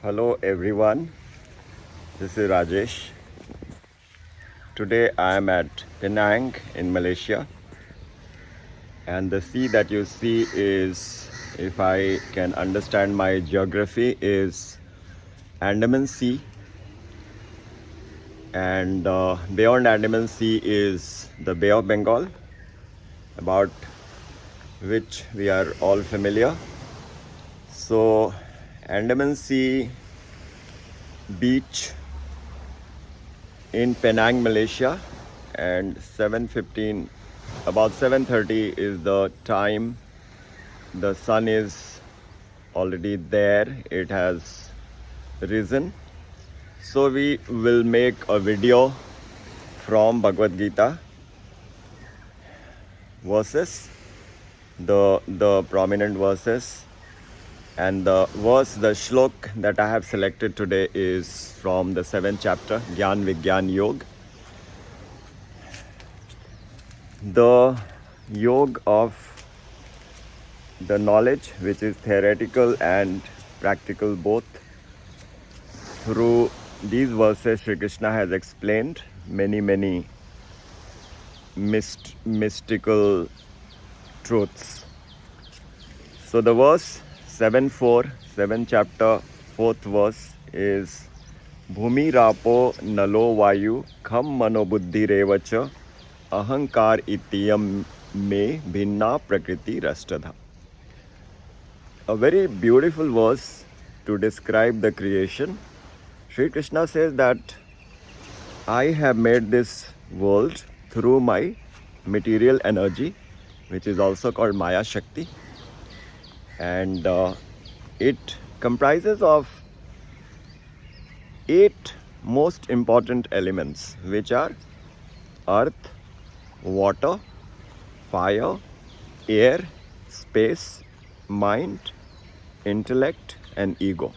Hello everyone, this is Rajesh. Today I am at Penang in Malaysia, and the sea that you see is, if I can understand my geography, is Andaman Sea, and beyond Andaman Sea is the Bay of Bengal, about which we are all familiar. So Andaman Sea beach in Penang, Malaysia, and 7:15, about 7:30 is the time. The sun is already there, it has risen. So we will make a video from Bhagavad Gita verses, the prominent verses. And the verse, the shlok that I have selected today is from the 7th chapter, Gyan Vigyan Yog. The yog of the knowledge, which is theoretical and practical both. Through these verses, Sri Krishna has explained many mystical truths. So the verse 7:4, 7th chapter, 4th verse is bhūmir-āpo nalo vāyuḥ khaṁ mano buddhir ahankāra itīyaṁ me bhinnā prakṛitir aṣhṭadhā. A very beautiful verse to describe the creation. Sri Krishna says that I have made this world through my material energy, which is also called maya-śhakti. And it comprises of 8 most important elements, which are earth, water, fire, air, space, mind, intellect, and ego.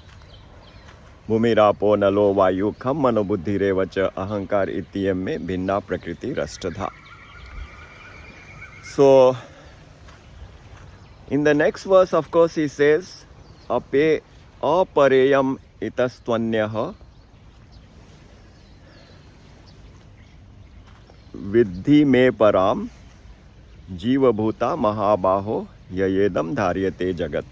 bhūmir-āpo nalo vāyuḥ khaṁ mano buddhir ahankāra itīyaṁ me bhinnā prakṛitir aṣhṭadhā. So in the next verse, of course, he says, apareyam itas tvanyāṁ viddhi me parām jīva-bhūtāṁ mahā-bāho yayedaṁ dhāryate jagat.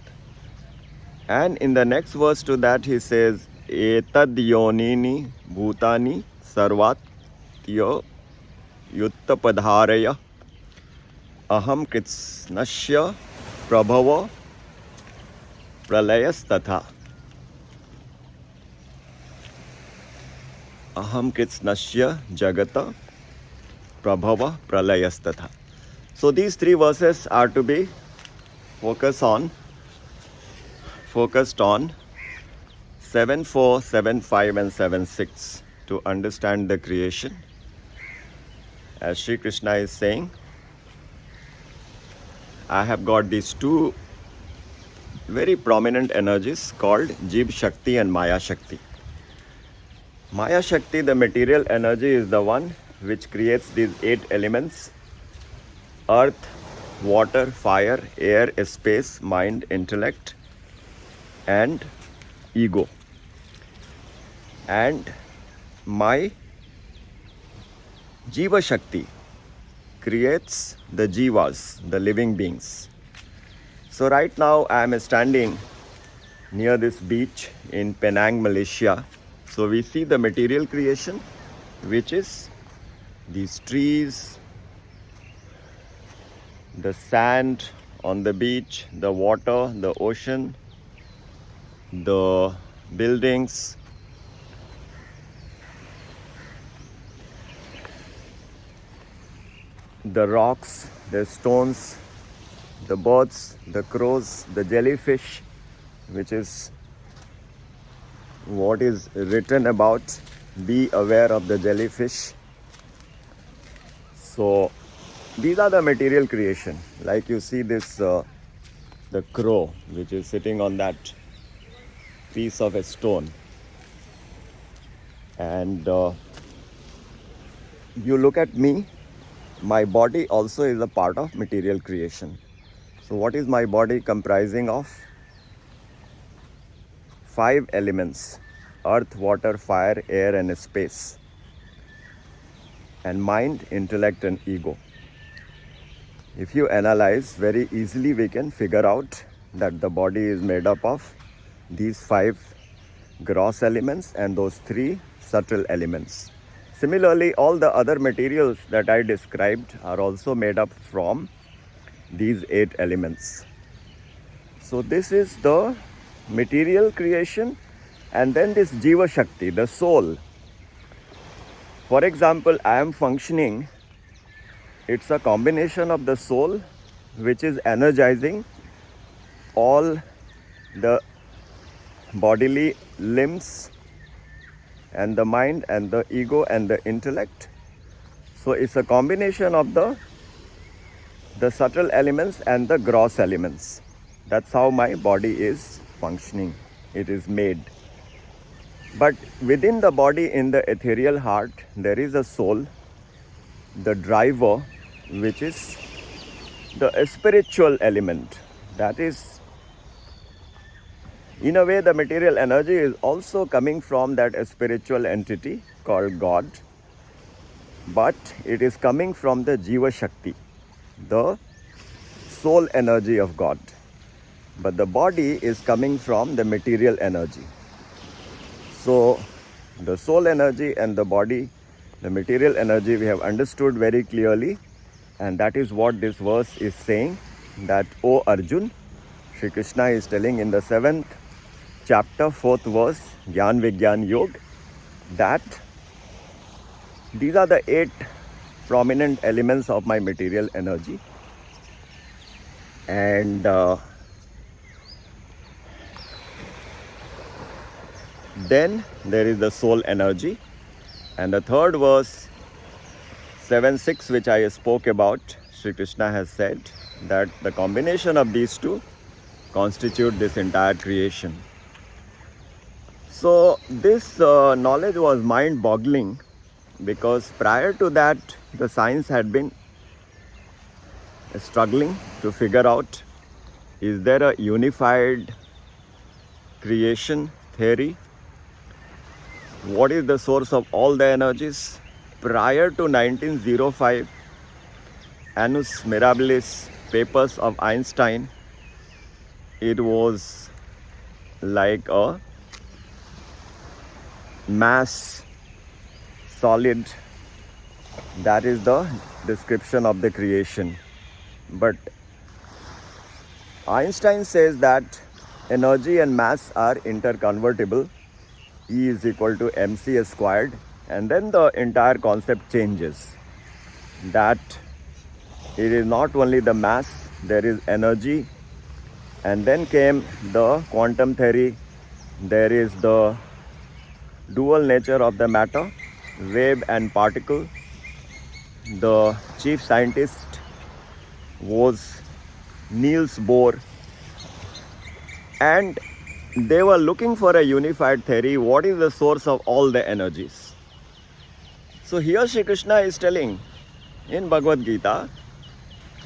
And in the next verse to that, he says, etad yonini bhūtāni sarvatyo yuttapadhāraya aham kritsnasya prabhava pralayasthatha. Aham kritsnasya jagata prabhava pralayasthatha. So these 3 verses are to be focused on 7:4, 7:5, and 7:6 to understand the creation. As Sri Krishna is saying, I have got these 2 very prominent energies called jīva-shakti and maya-shakti. Maya-shakti, the material energy, is the one which creates these 8 elements: earth, water, fire, air, space, mind, intellect, and ego. And my jīva-shakti creates the jivas, the living beings. So right now I am standing near this beach in Penang, Malaysia. So we see the material creation, which is these trees, the sand on the beach, the water, the ocean, the buildings, the rocks, the stones, the birds, the crows, the jellyfish, which is what is written about. Be aware of the jellyfish. So these are the material creation. Like you see this, the crow, which is sitting on that piece of a stone. And you look at me, my body also is a part of material creation. So what is my body comprising of? 5 elements: earth, water, fire, air and space, and mind, intellect and ego. If you analyze, very easily we can figure out that the body is made up of these 5 gross elements and those 3 subtle elements. Similarly, all the other materials that I described are also made up from these 8 elements. So this is the material creation, and then this jiva-shakti, the soul. For example, I am functioning. It's a combination of the soul which is energizing all the bodily limbs and the mind and the ego and the intellect. So it's a combination of the subtle elements and the gross elements. That's how my body is functioning. It is made. But within the body, in the ethereal heart, there is a soul, the driver, which is the spiritual element. That is, in a way, the material energy is also coming from that spiritual entity called God. But it is coming from the jiva-shakti, the soul energy of God. But the body is coming from the material energy. So the soul energy and the body, the material energy, we have understood very clearly. And that is what this verse is saying, that, O Arjun, Shri Krishna is telling in the 7th chapter, 4th verse, Jnana Vigyan Yoga, that these are the 8 prominent elements of my material energy. And then there is the soul energy. And the 3rd verse, 7:6, which I spoke about, Sri Krishna has said that the combination of these 2 constitute this entire creation. So this knowledge was mind-boggling, because prior to that the science had been struggling to figure out, is there a unified creation theory? What is the source of all the energies? Prior to 1905, Annus Mirabilis papers of Einstein, it was like a mass solid. That is the description of the creation. But Einstein says that energy and mass are interconvertible. E is equal to mc squared. And then the entire concept changes. That it is not only the mass, there is energy. And then came the quantum theory. There is the dual nature of the matter, wave and particle. The chief scientist was Niels Bohr. And they were looking for a unified theory. What is the source of all the energies? So here Shri Krishna is telling in Bhagavad Gita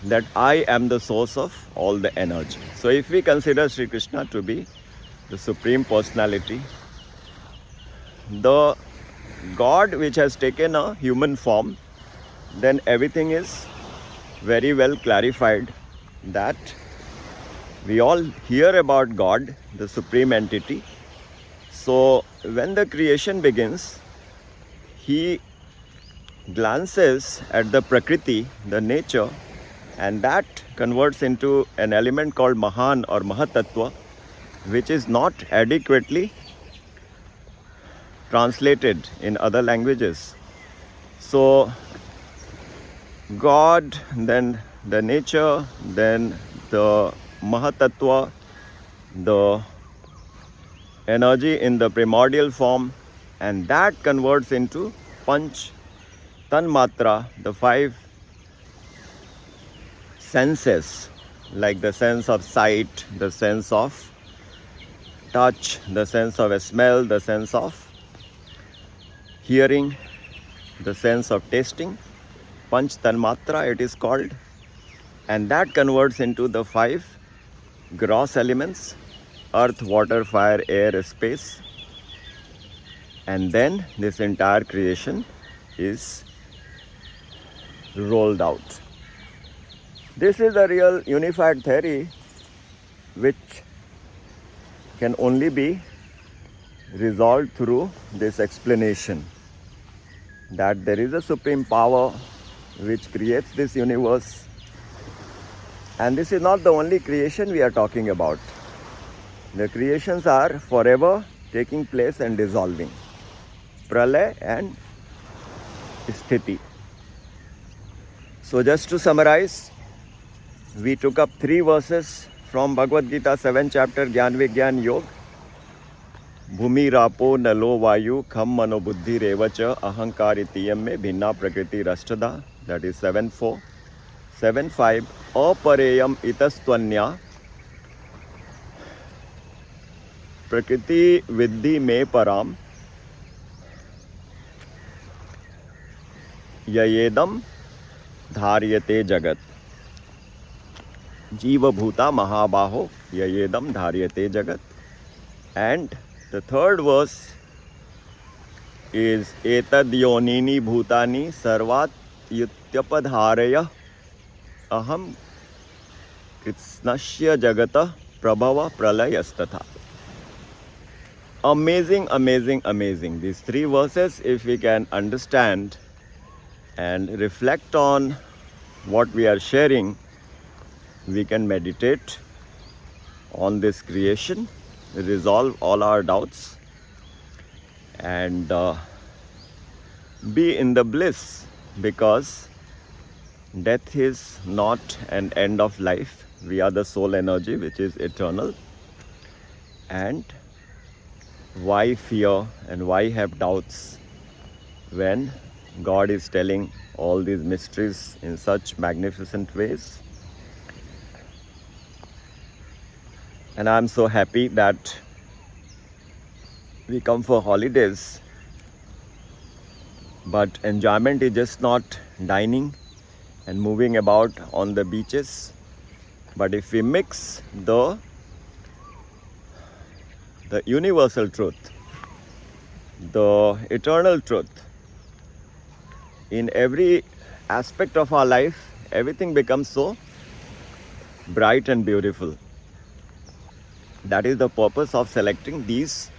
that I am the source of all the energy. So if we consider Shri Krishna to be the Supreme Personality, the God which has taken a human form, then everything is very well clarified, that we all hear about God, the Supreme Entity. So when the creation begins, He glances at the prakriti, the nature, and that converts into an element called mahan or mahatattva, which is not adequately translated in other languages. So God, then the nature, then the mahatattva, the energy in the primordial form, and that converts into panch tanmatra, the 5 senses, like the sense of sight, the sense of touch, the sense of smell, the sense of hearing, the sense of tasting. Panch tanmatra it is called, and that converts into the 5 gross elements, earth, water, fire, air, space. And then this entire creation is rolled out. This is a real unified theory which can only be resolved through this explanation that there is a supreme power which creates this universe, and this is not the only creation we are talking about. The creations are forever taking place and dissolving. Pralay and sthiti. So just to summarize, we took up 3 verses from Bhagavad Gita 7th chapter, Gyan Vigyan Yoga. Bhūmir-āpo nalo vāyuḥ khaṁ mano buddhir evacha ahankāra itīyaṁ me bhinnā prakṛitir aṣhṭadhā, that is 7.4. 7.5 apareyam itas tvanyāṁ prakṛiti viddhi me parām yayedaṁ dhāryate jagat. Jīva-bhūtāṁ mahā-bāho yayedaṁ dhāryate jagat. And the third verse is etad yonini bhūtāni sarvat yutyapādhāraya aham krishnasya jagata prabhava pralayasthatha. Amazing, amazing, amazing. These 3 verses, if we can understand and reflect on what we are sharing, we can meditate on this creation, resolve all our doubts, and be in the bliss, because death is not an end of life. We are the soul energy which is eternal. And why fear and why have doubts when God is telling all these mysteries in such magnificent ways? And I'm so happy that we come for holidays, but enjoyment is just not dining and moving about on the beaches. But if we mix the universal truth, the eternal truth, in every aspect of our life, everything becomes so bright and beautiful. That is the purpose of selecting these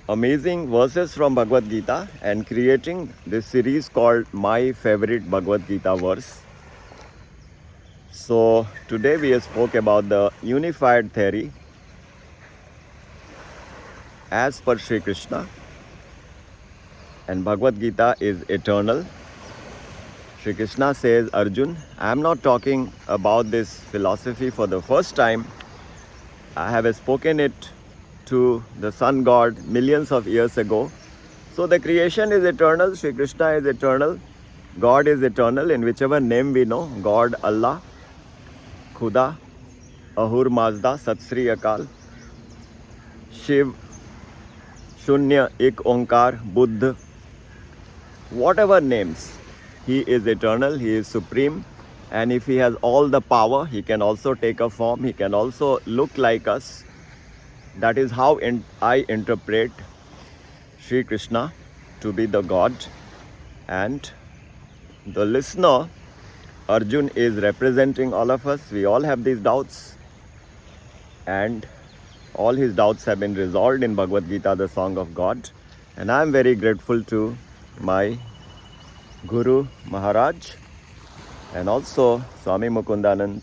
amazing verses from Bhagavad Gita and creating this series called My Favorite Bhagavad Gita Verse. So today we spoke about the unified theory as per Sri Krishna, and Bhagavad Gita is eternal. Sri Krishna says, Arjun, I am not talking about this philosophy for the first time. I have spoken it to the sun god millions of years ago. So the creation is eternal, Sri Krishna is eternal, God is eternal in whichever name we know. God, Allah, Khuda, Ahur Mazda, Sat Sri Akal, Shiv, Shunya, Ik Onkar, Buddh, whatever names, He is eternal, He is supreme. And if He has all the power, He can also take a form, He can also look like us. That is how I interpret Sri Krishna to be the God. And the listener, Arjun, is representing all of us. We all have these doubts, and all his doubts have been resolved in Bhagavad Gita, the song of God. And I am very grateful to my Guru Maharaj and also Swami Mukundanand,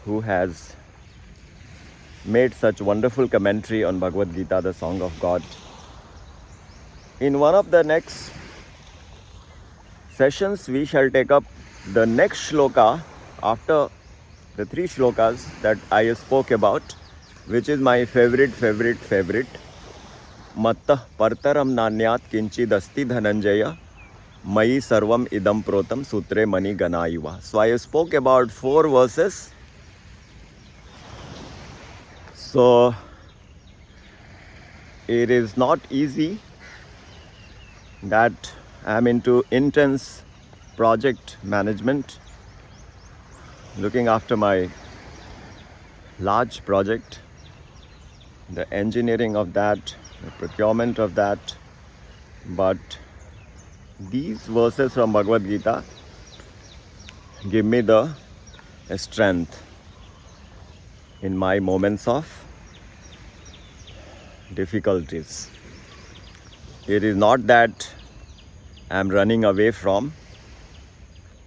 who has made such wonderful commentary on Bhagavad Gita, the song of God. In one of the next sessions, we shall take up the next shloka after the 3 shlokas that I spoke about, which is my favorite. Mattah partaram nanyat kinchidasti dhananjaya Mayi sarvam idam protam sutre mani ganaiva. So I spoke about 4 verses. So it is not easy that I am into intense project management, looking after my large project the engineering of that, the procurement of that. But these verses from Bhagavad Gita give me the strength in my moments of difficulties. It is not that I am running away from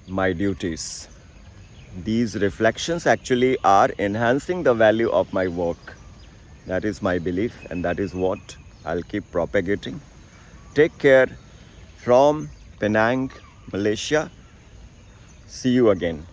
my duties. These reflections actually are enhancing the value of my work. That is my belief, and that is what I'll keep propagating. Take care from Penang, Malaysia. See you again.